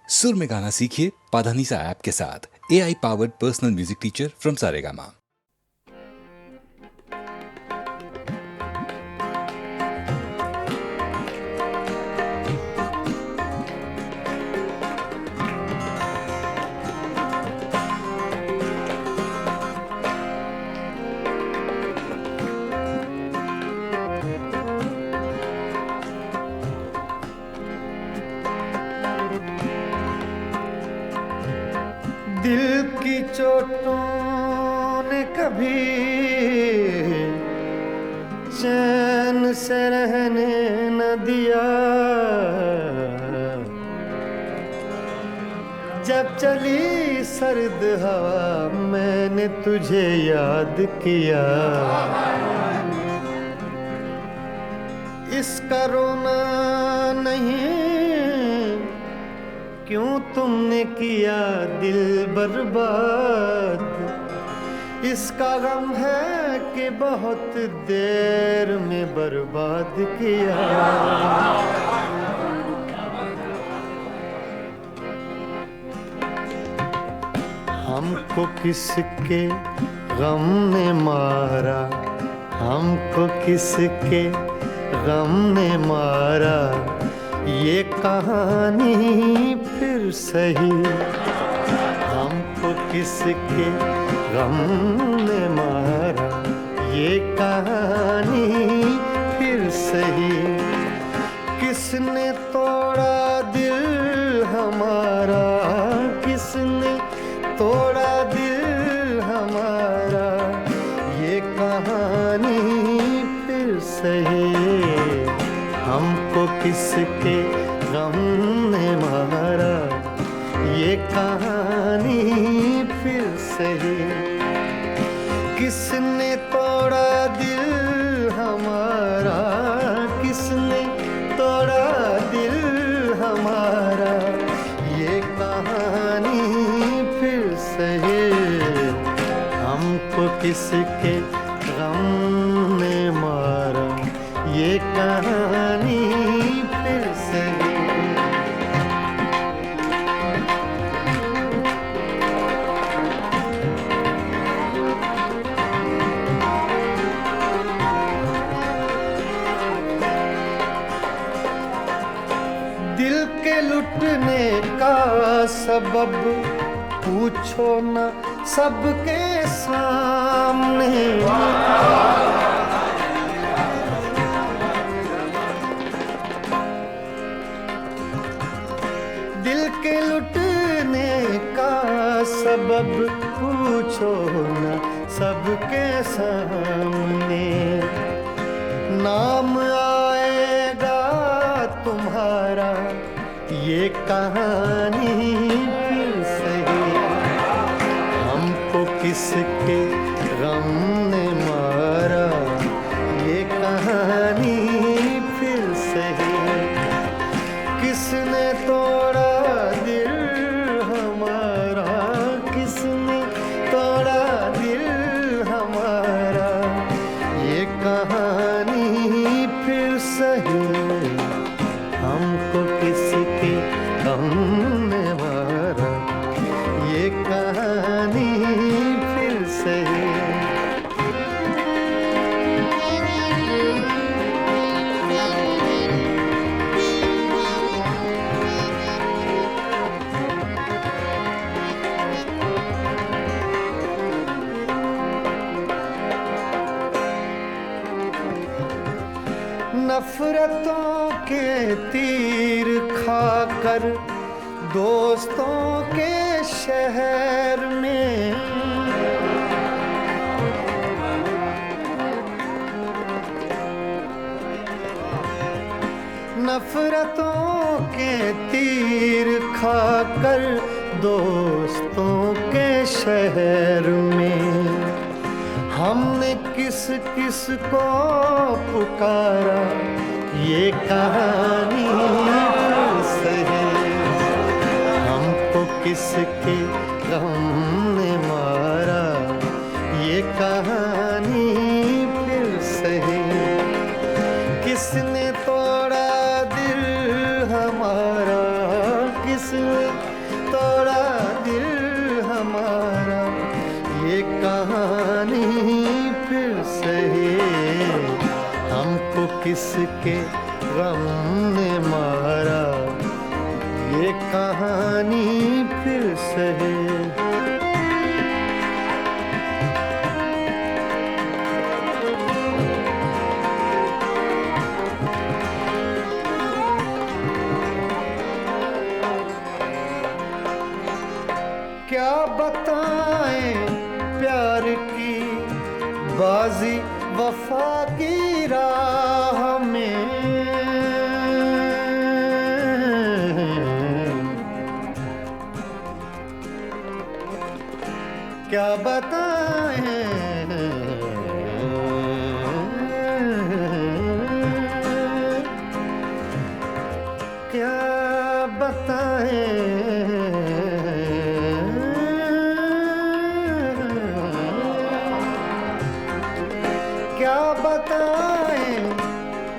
सुर में गाना सीखिए पाधानीसा ऐप के साथ। AI powered personal music teacher from Saregama. दिल की चोटों ने कभी चैन से रहने न दिया। जब चली सर्द हवा मैंने तुझे याद किया। इसका रोना नहीं क्यों तुमने किया दिल बर्बाद। इसका गम है कि बहुत देर में बर्बाद किया। हमको किसके गम ने मारा, हमको किसके गम ने मारा। ये कहानी फिर सही, हमको किसके गम ने मारा। ये कहानी फिर सही, किसने तोड़ा दिल हमारा, किसने तोड़ा दिल हमारा। ये कहानी फिर सही, हमको किसके गम ने मारा। ये कहानी फिर सही, किसने तोड़ा दिल हमारा, किसने तोड़ा दिल हमारा। ये कहानी फिर सही, हमको किसके गम ने मारा। ये कहानी फिर सही। दिल के लुटने का सबब पूछो न सबके सामने। दिल के लुटने का सबब पूछो न सबके सामने। नाम आएगा तुम्हारा, ये कहानी फिर सही। हमको किसके गम ने मारा। ये कहानी फिर सही, किसने तोड़ा दिल हमारा, किसने तोड़ा दिल हमारा। ये कहानी फिर सही, हमको किसके गम ने मारा। ये कहानी फिर सही। नफरतों के तीर खाकर दोस्तों के शहर में। नफरतों के तीर खाकर दोस्तों के शहर में। हमने किस किस को पुकारा। ये कहानी फिर सही, हमको किसके गम ने मारा। ये कहानी फिर सही, किसने तोड़ा दिल हमारा, किसने तोड़ा दिल हमारा, ये कहानी फिर सही। हमको किसके गम ने मारा, ये कहानी फिर सही। क्या बताएं प्यार की बाजी वफा की राह में, क्या बताएं, क्या बताएं, क्या बताएं,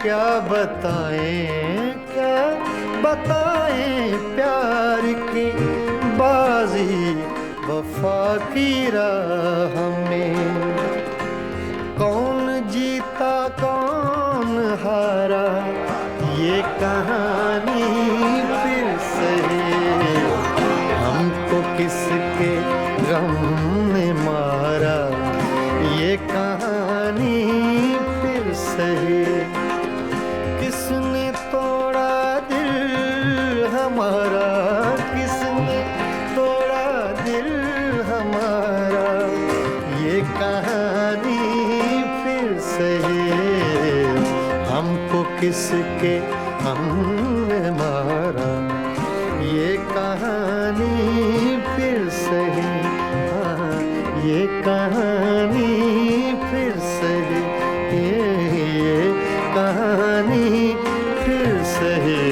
क्या बताएं, क्या बताएं प्यार की बाजी वफा की राह में। कौन जीता कौन हारा, ये कहानी फिर सही। हमको किसके गम ने मारा, ये कहानी फिर सही। किसने तोड़ा दिल हमारा, किसने तोड़ा दिल हमारा, ये कहानी फिर सही। हमको किसके हमने मारा, ये कहानी फिर सही। हाँ, ये कहानी फिर सही, ये कहानी फिर सही।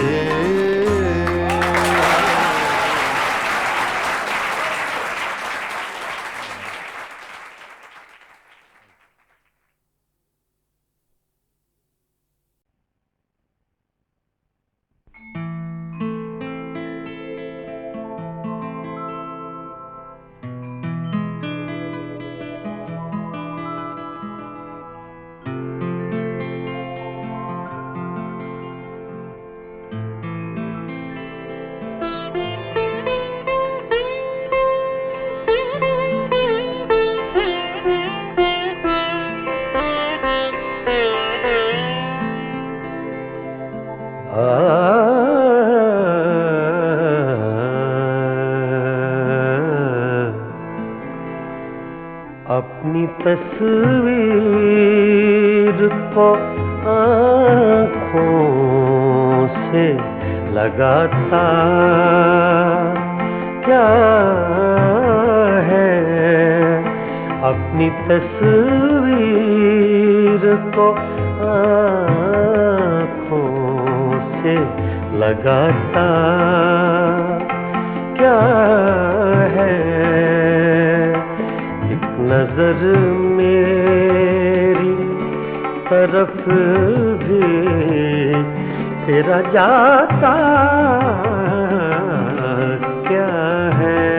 अपनी तस्वीर को आँखों से लगाता क्या है, अपनी तस्वीर को आँखों से लगाता क्या है। नजर मेरी तरफ भी तेरा जाता क्या है,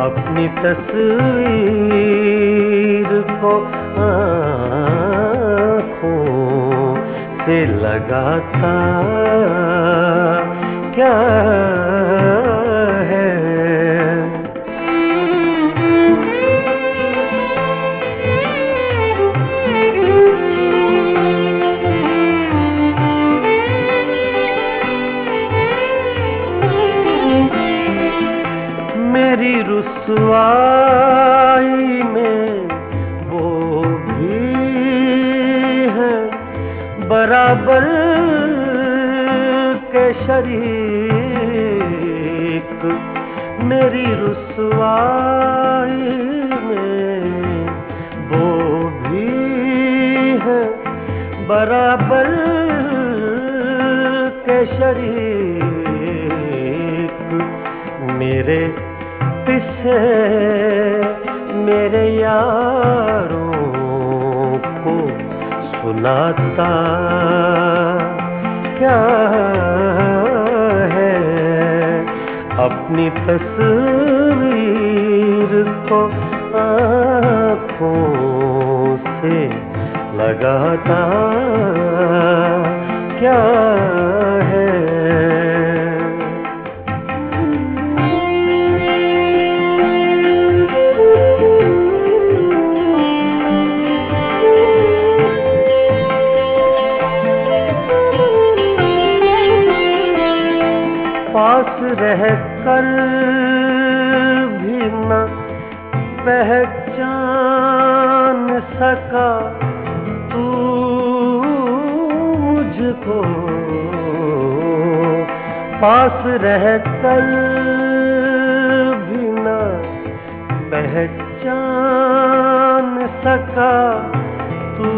अपनी तस्वीर को आँखों से लगाता क्या है। मेरी रुसवाई में वो भी है बराबर के शरीक। मेरी रुसवाई में वो भी है बराबर के शरीक। मेरे किस्से मेरे यारों को सुनाता क्या है, अपनी तस्वीर को आँखों से लगाता क्या है। पास रह कर भी न पहचान सका तू मुझको, पास रह कर भी न पहचान सका तू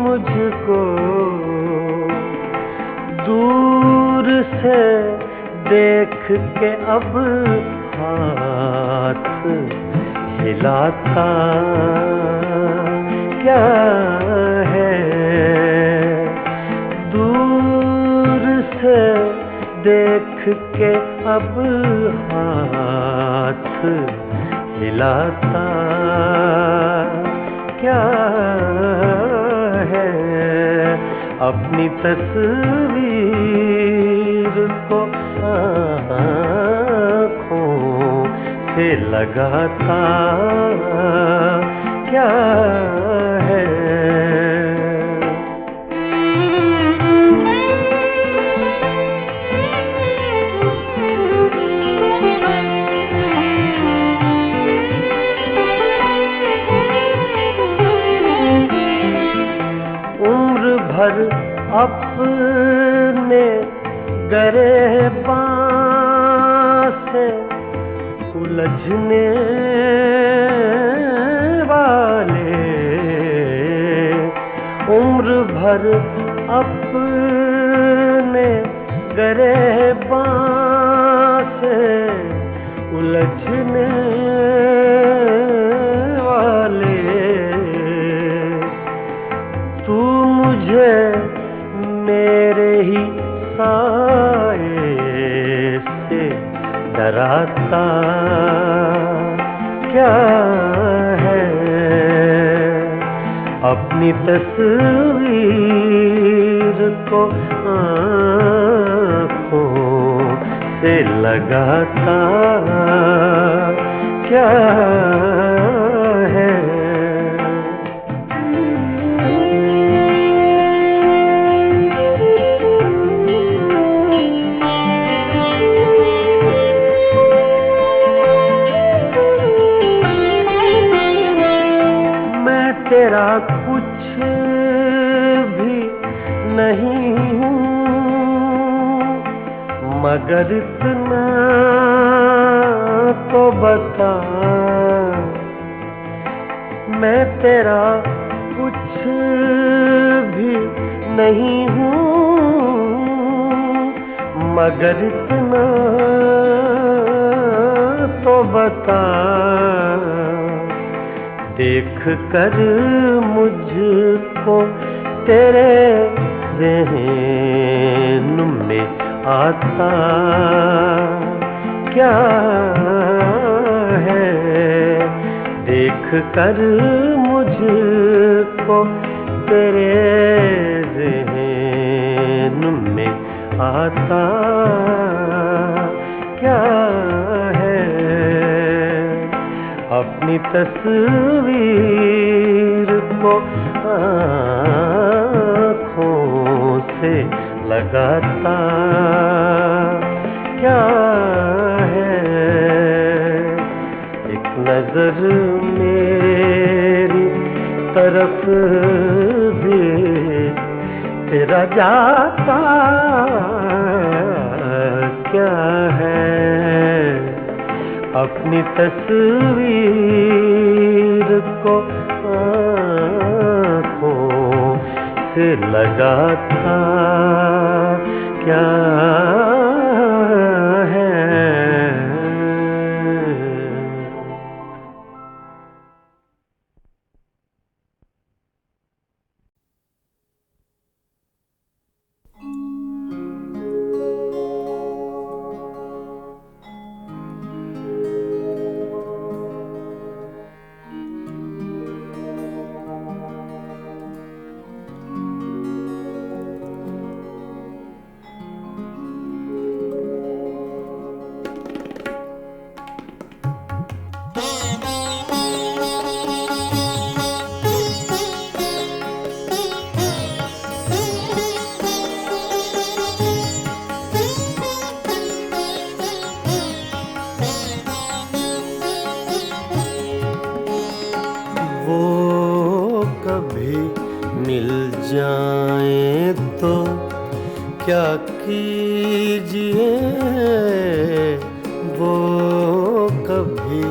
मुझको, दूर से देख के अब हाथ हिलाता क्या है। दूर से देख के अब हाथ हिलाता क्या है। अपनी तस्वीर को आँखों से लगाता क्या है। उम्र भर अपने गिरेबान से उलझने वाले, उम्र भर अपने गिरेबान से उलझने वाले, तू मुझे मेरे ही साए से डराता क्या है। अपनी तस्वीर को आँखों से लगाता क्या है। तेरा कुछ भी नहीं हूँ मगर इतना तो बता, मैं तेरा कुछ भी नहीं हूँ मगर इतना तो बता। देख कर मुझको तेरे ज़हन में आता क्या है। देख कर मुझको तेरे ज़हन में आता क्या है। अपनी तस्वीर को आँखों से लगाता क्या है। एक नजर मेरी तरफ भी तेरा जाता क्या है। अपनी तस्वीर को आँखों से लगाता क्या है। कीजिए वो कभी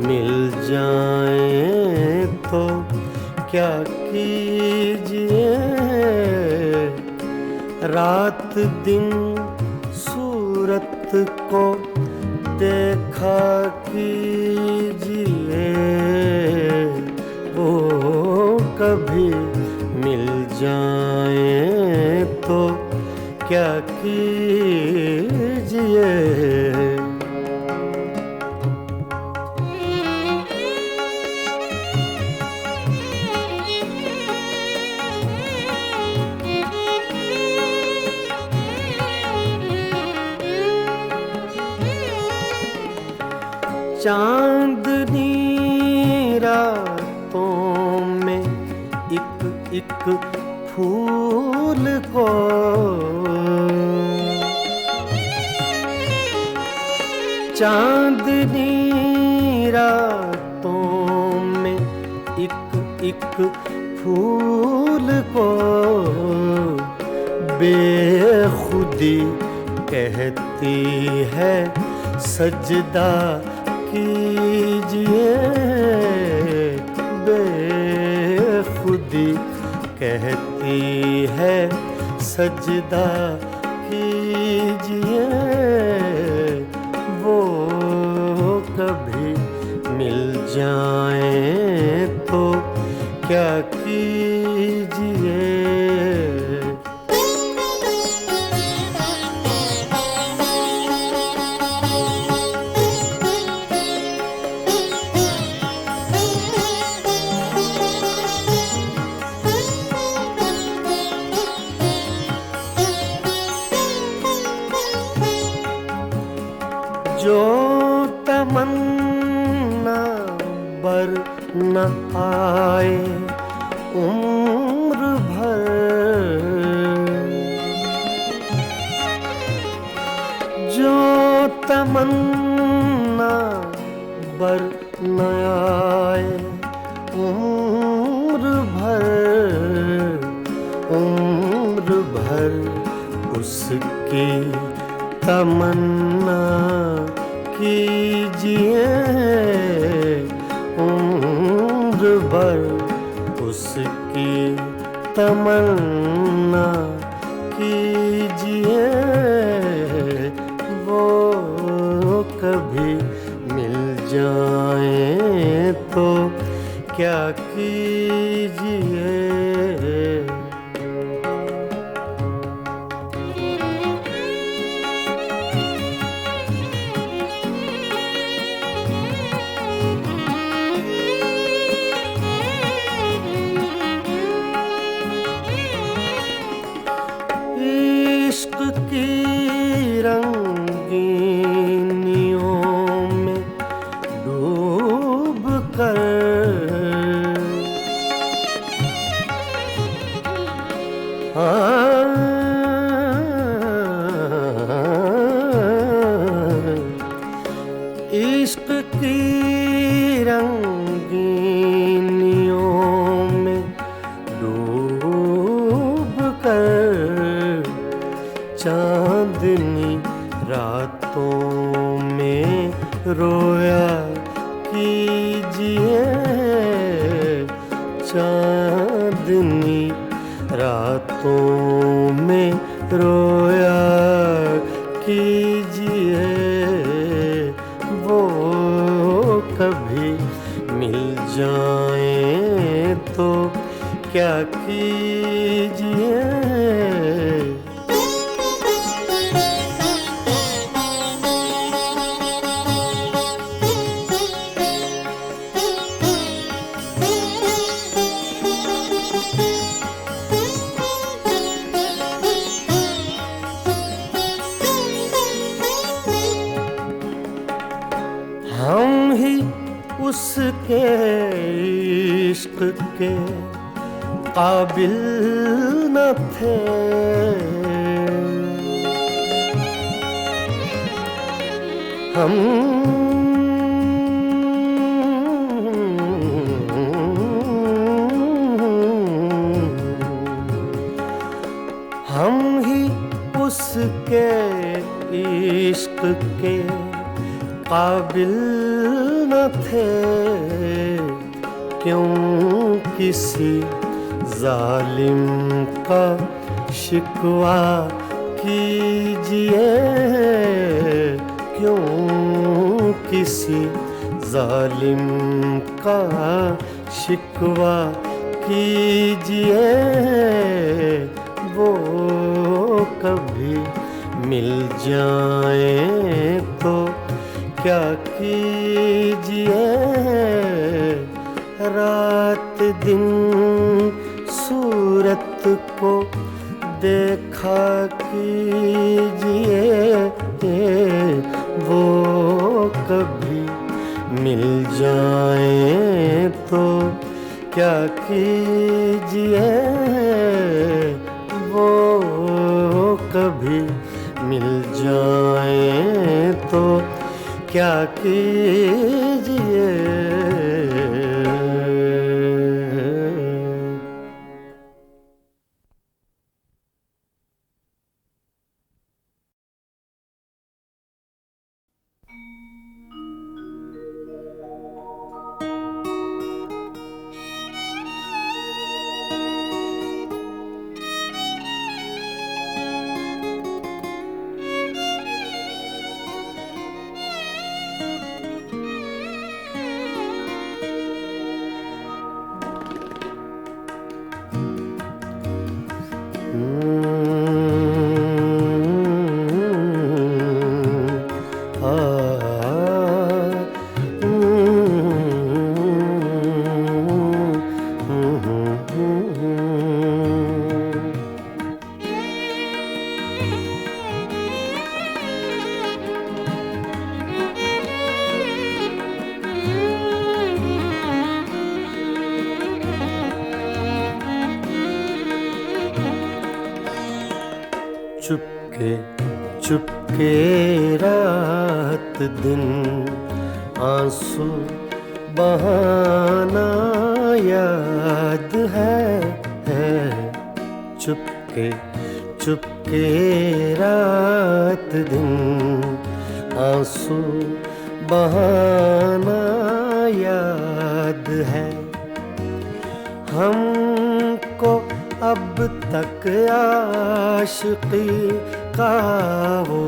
मिल जाए तो क्या कीजिए, रात दिन सूरत को देखा कीजिए वो कभी मिल जाए तो क्या कीजिए। चांदनी रातों में एक एक फूल को चांदनी रातों में एक एक फूल को बेखुदी कहती है सजदा कीजिए, बेखुदी कहती है सजदा कीजिए वो कभी मिल जाए तो क्या कीजिए। जो तमन्ना बर न आए उम्र भर, जो तमन्ना बर न आए उम्र भर उसकी तमन्ना कीजिए, उम्र भर उसकी तमन्ना कीजिए वो कभी मिल जाए तो क्या कीजिए। इश्क की रंगीनियों में डूब कर इश्क की रंगीनियों में डूब कर चांदनी रातों में रोया कीजिए, चांदनी रातों में रोया कीजिए वो कभी मिल जाए तो क्या कीजिए। हम ही उसके इश्क के काबिल न थे, हम ही उसके उसके इश्क के काबिल न थे, क्यों किसी जालिम का शिकवा कीजिए, क्यों किसी जालिम का शिकवा कीजिए, वो कभी मिल जाए तो क्या कीजिए, रात दिन सूरत को देखा कीजिए, वो कभी मिल जाए तो क्या कीजिए, वो कभी मिल जाए तो क्या कीजिए। चुपके चुपके रात दिन आंसू बहाना याद है। चुपके चुपके रात दिन आंसू बहाना याद है। हमको अब तक आशिकी का वो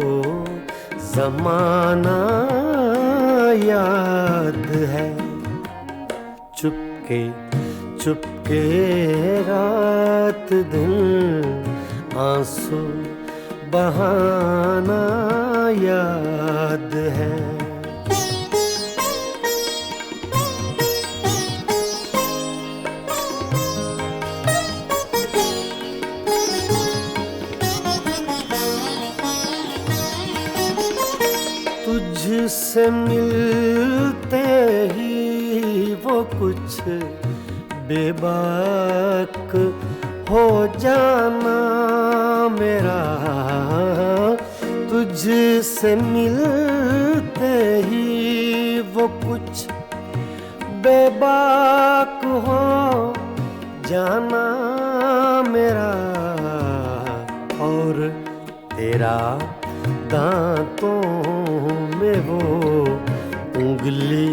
ज़माना याद है। चुपके चुपके रात दिन आंसू बहाना याद है। तुझसे मिलते ही वो कुछ बेबाक हो जाना मेरा। तुझसे मिलते ही वो कुछ बेबाक हो जाना मेरा। और तेरा दांतों में वो उंगली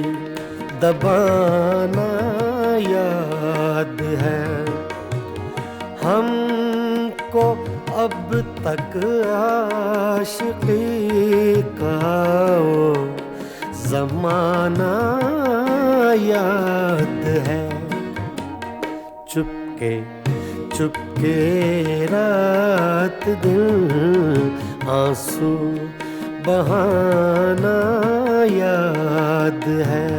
दबाना याद है। हमको अब तक आशिकी का वो ज़माना याद है। चुपके चुपके रात दिन आंसू बहाना याद है।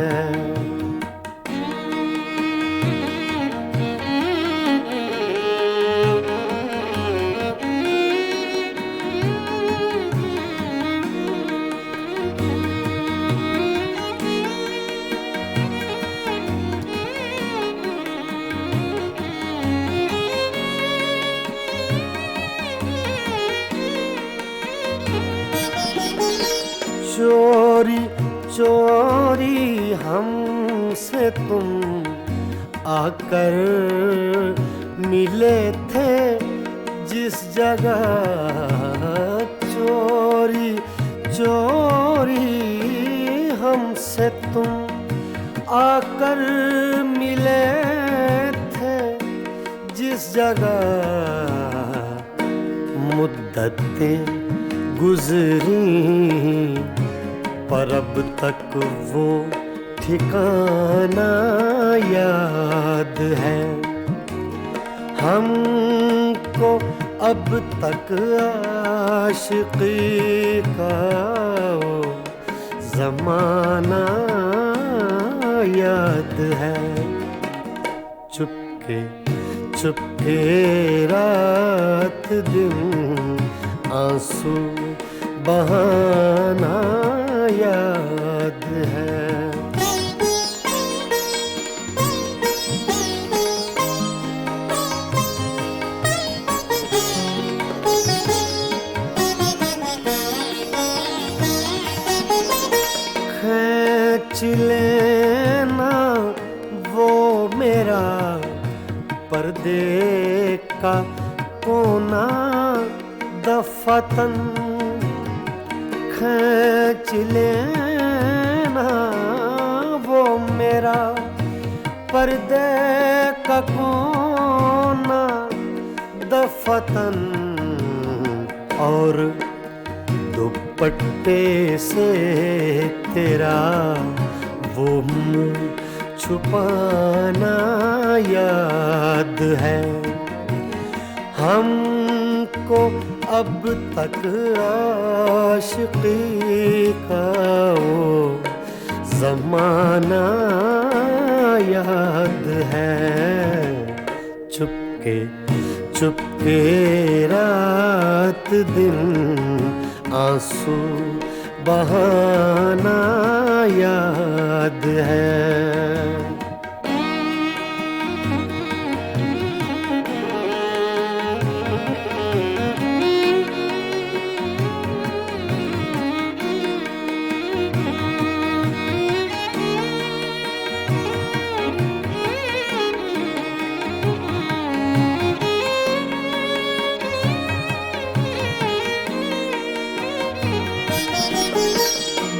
चोरी चोरी हमसे तुम आकर मिले थे जिस जगह। चोरी चोरी हमसे तुम आकर मिले थे जिस जगह मुद्दतें गुजरी, पर अब तक वो ठिकाना याद है हमको। अब तक आशिकी का वो ज़माना याद है। चुपके चुपके रात दिन आंसू बहाना याद है। खींच लेना वो मेरा पर्दे का कोना दफतन, खींच लेना वो मेरा पर्दे का कोना दफतन, और दुपट्टे से तेरा वो मुँह छुपाना याद है हमको। अब तक आशिकी का वो ज़माना याद है। चुपके चुपके रात दिन आंसू बहाना याद है।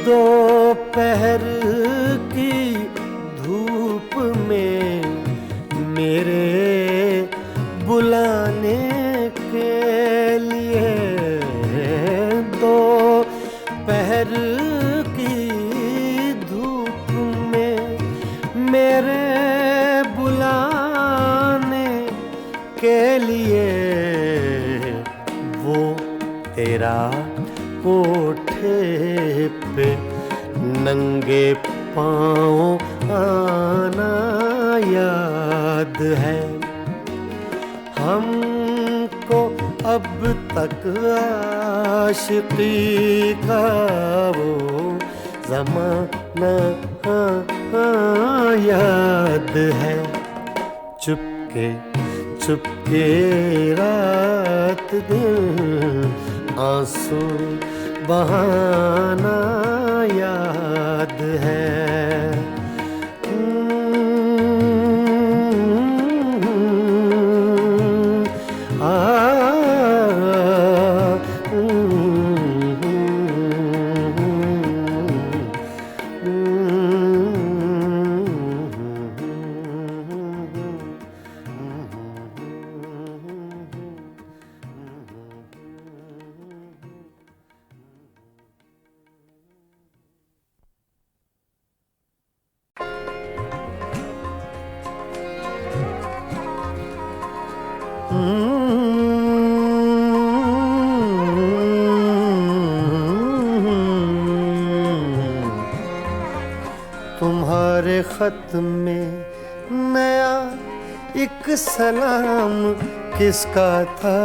दोपहर की धूप में मेरे बुलाने के लिए, दोपहर की धूप में मेरे बुलाने के लिए, वो तेरा कोठे पे नंगे पाँव आना याद है हमको। अब तक आशिकी का वो ज़माना याद है। चुपके चुपके रात दिन आंसू बहाना याद है। तुम्हारे खत में नया एक सलाम किसका था?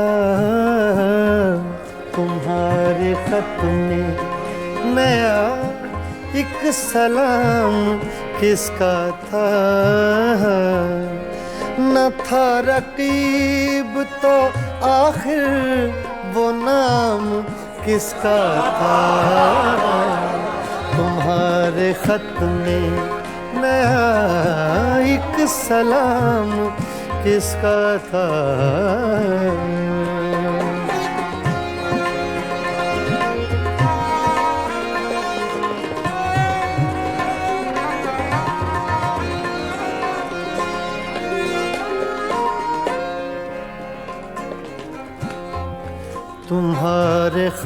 तुम्हारे खत में नया एक सलाम किसका था? न था रकीब तो आखिर वो नाम किसका था? तुम्हारे खत में नया एक सलाम किसका था?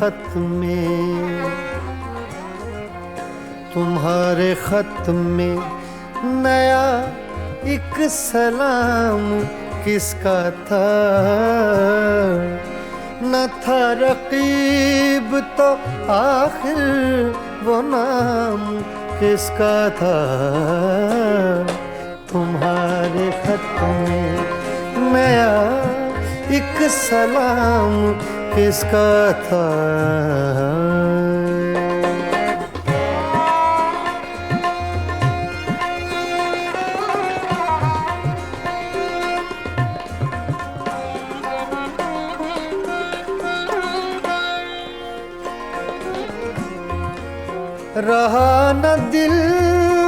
खत में, तुम्हारे खत में नया एक सलाम किसका था, न था रकीब तो आखिर वो नाम किसका था। तुम्हारे खत में नया एक सलाम किसका था। रहा न दिल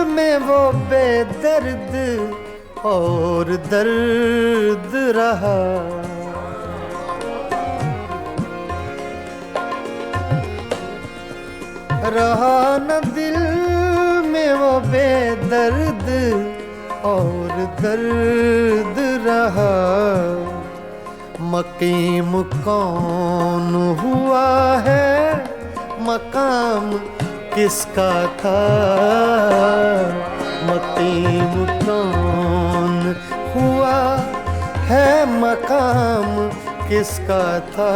में वो बेदर्द और दर्द रहा, रहा न दिल में वो बेदर्द और दर्द रहा। मकीम कौन हुआ है, मकाम किसका था। मकीम कौन हुआ है, मकाम किसका था।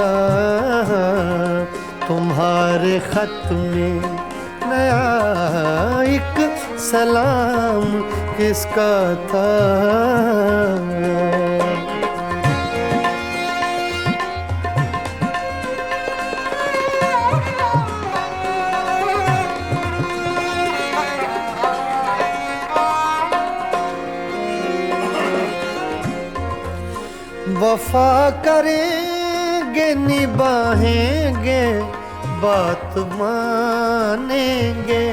तुम्हारे खत में नया एक सलाम किसका था। वफा करेंगे निभाएंगे बात मानेंगे,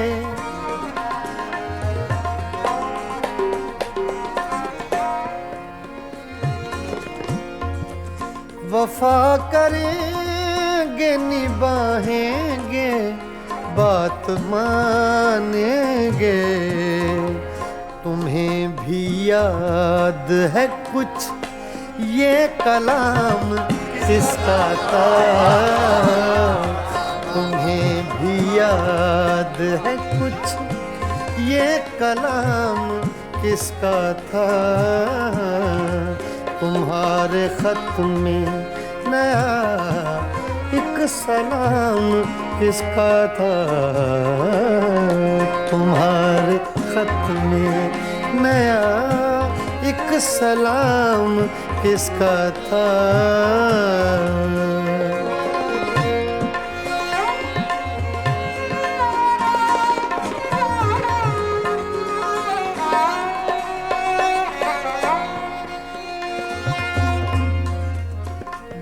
वफा करेंगे निभाएंगे बात मानेंगे। तुम्हें भी याद है कुछ ये कलाम किसका था। तुम्हें भी याद है कुछ ये कलाम किसका था। तुम्हारे खत में नया एक सलाम किसका था। तुम्हारे खत में नया एक सलाम किसका था।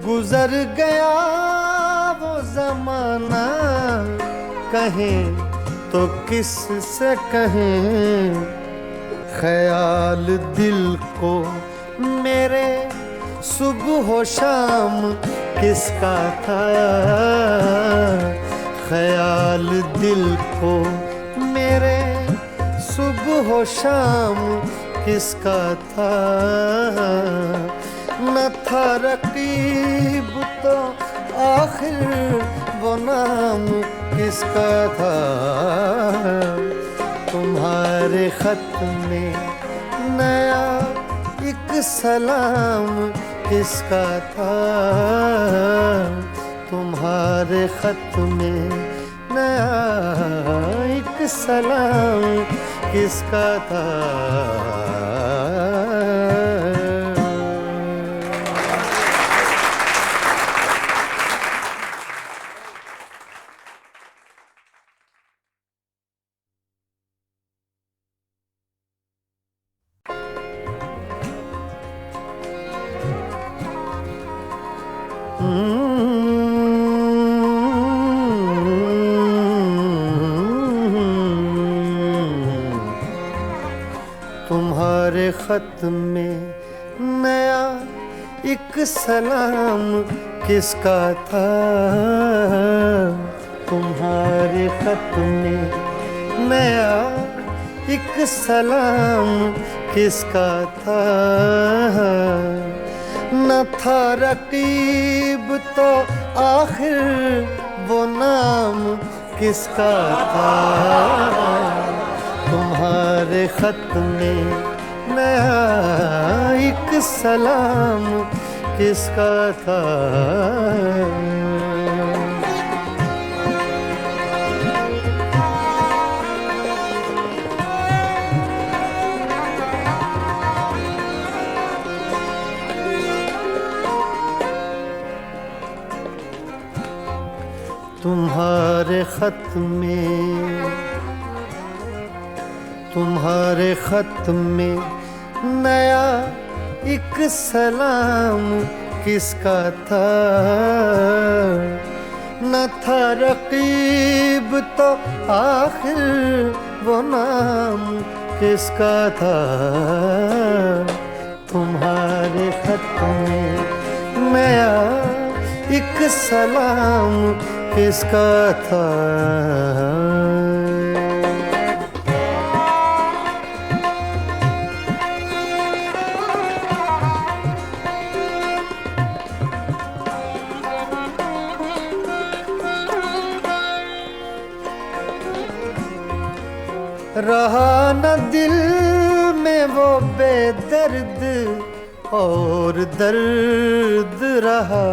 गुजर गया वो जमाना, कहें तो किस से कहें। ख्याल दिल को मेरे सुबह शाम किसका था। ख्याल दिल को मेरे सुबह शाम किसका था। न था रकीब तो आखिर वो नाम किसका था। तुम्हारे खत में नया एक सलाम किसका था। तुम्हारे खत में नया एक सलाम किसका था। तुम्हारे खत में नया एक सलाम किसका था। तुम्हारे खत में नया एक सलाम किसका था। न था रकीब तो आखिर वो नाम किसका था? तुम्हारे खत में नया एक सलाम किसका था? तुम्हारे खत में नया एक सलाम किसका था? न था रकीब तो आखिर वो नाम किसका था? तुम्हारे खत में नया एक सलाम किसका था? रहा न दिल में वो बेदर्द और दर्द रहा।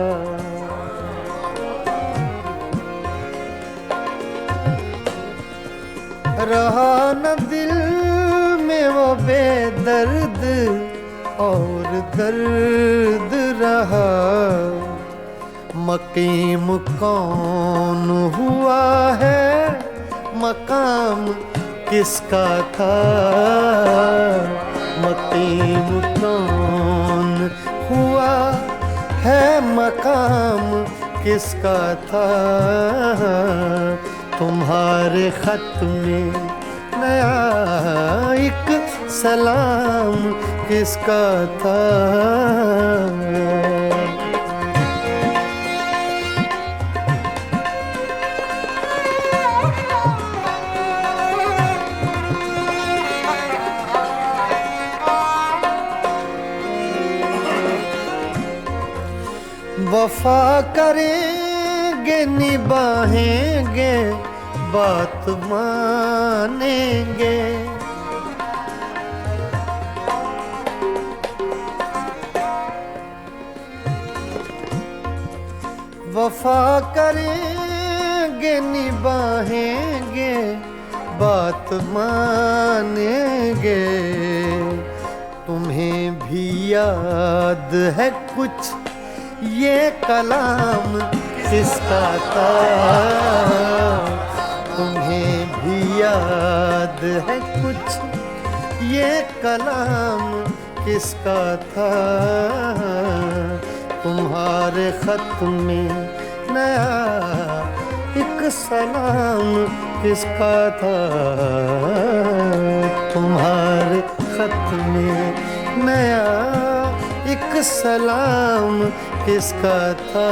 रहा न दिल में वो बेदर्द और दर्द रहा। मकीम कौन हुआ है, मकाम किसका था? मकीम कौन हुआ है, मकाम किसका था? तुम्हारे खत में नया एक सलाम किसका था? वफा करेंगे निभाएंगे बात मानेंगे। वफा करेंगे निभाएंगे बात मानेंगे। तुम्हें भी याद है कुछ ये कलाम किसका था? तुम्हें भी याद है कुछ ये कलाम किसका था? तुम्हारे खत में नया एक सलाम किसका था? तुम्हारे खत में नया एक सलाम किसका था?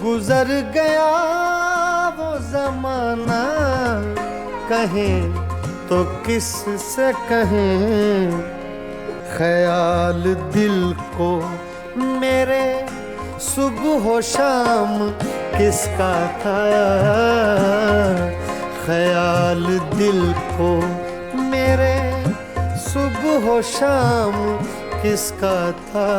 गुजर गया वो जमाना, कहें तो किस से कहें। ख्याल दिल को मेरे सुबह शाम किसका था? ख्याल दिल को मेरे सुबह शाम किसका था?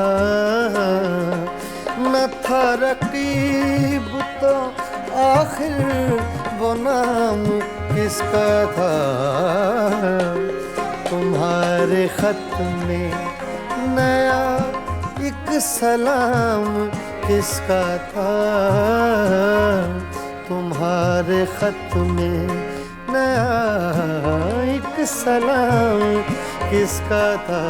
न था रकीब तो आखिर वो नाम किसका था? तुम्हारे खत में नया एक सलाम किसका था? तुम्हारे खत में नया एक सलाम किसका था?